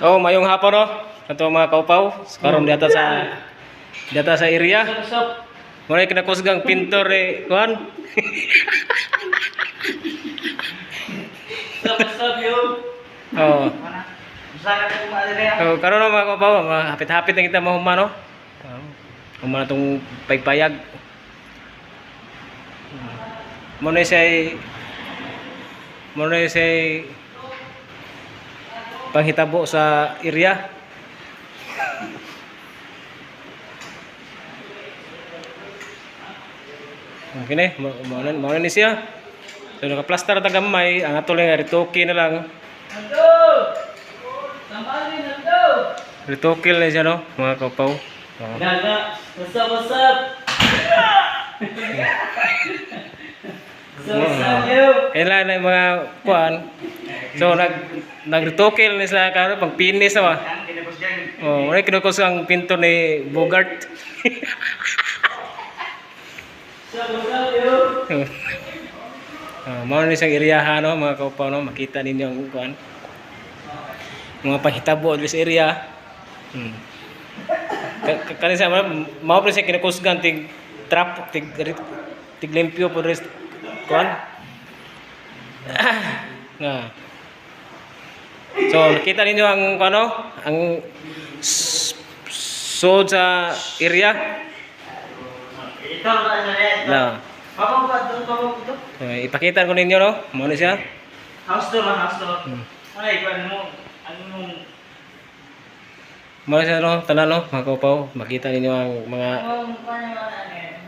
Oh, mayong hapon no. Ato mga kaupaw, karon data sa area. Muna kinakusgang pintor kuan. Stop yo. Oh. Usaha ka mo adere. So karon no mga kaupaw, hapit-hapit na kita mahuma no. Humana tong paypayag. Muna say panghitabo sa area. Okay na, mauna ni siya. So naka-plaster ta gamay, ang ato lang retoke na lang. Nando. Sambali nando. Retoke na siya no, mga kaupaw. Gaga. What's up? What's up yo? Kailan na yung mga kuan. So nag-retoke na sila karon pag finish na ba. Oh, wala kinukos ang pinto ni Bogart. What's up yo? Mao ni isang area no, mga kaupaw no, makita ninyo ang kuan. Mga panghitabo sa area. Kani sa mao pa siya kinukusgan tig trap tig limpyo po res kuan. Nga. So nakita ninyo ang ano, ang sod sa area. Ito na yan. Na. Papa ko to. Ipakita ko ninyo no, mao ni siya. House tour. Ay, ano Mao siya no, tanan no, mga kaupaw, makita ninyo ang mga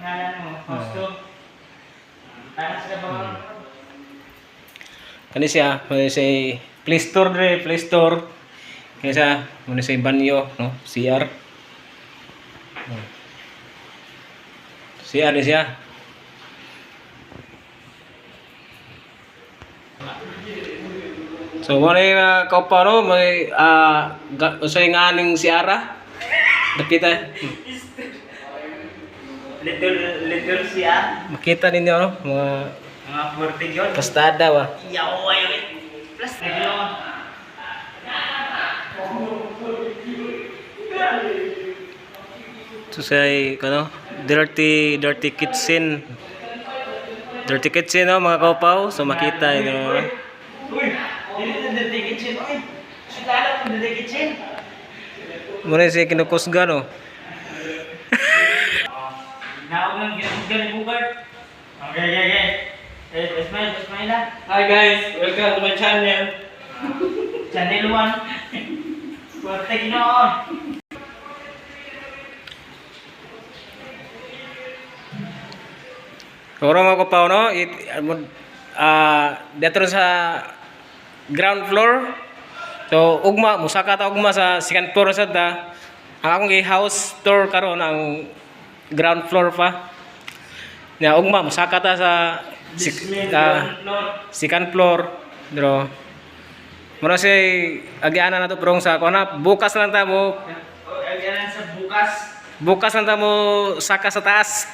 ngalan mo? House tour. Para sa ba? kani siya, mao say Play Store dire, Play Store. Kaya siya, mao say banyo no, CR. CR ni siya. So mo na kaupaw no, may usay nga ning CR. Nakita. Little siya. Makita ninyo no, mga Forte yun. pastada wa. Yaw, plus So say kano, dirty kitchen. Dirty kitchen no, mga kaupaw. So makita ninyo no. Uy, dito na the kitchen. Uy, sila lang the kitchen. Muna siya kinukusga no. Naog lang gani Bogart. Okay. Smile na. Hi guys, welcome to my channel. Channel 1. Forte Ginoon. Oro mga kaupaw no, dito sa ground floor. So ugma musaka ta ugma sa second floor sad ta. Ang akong house tour karon ang ground floor pa. Ya ugma musaka ta sa second floor. Dro. Mura say agianan na to prong sa kuana, bukas lang ta mo. Agianan sa bukas. Bukas lang ta mo saka sa taas.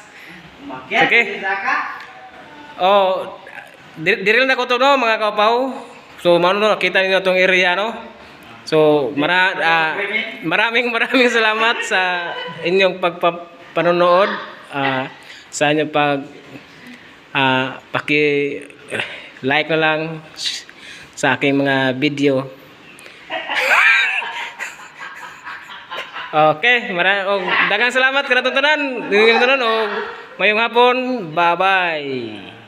Makyat, Okay. Saka. Oh, diril na ko to no mga kaupaw. So mano no, nakita niyo tong area no. So maraming salamat sa inyong pagpapanonood. Sa inyong paki-like na lang sa aking mga video. Okay, daghang salamat kada tuntunan. Mayong hapon. Bye-bye.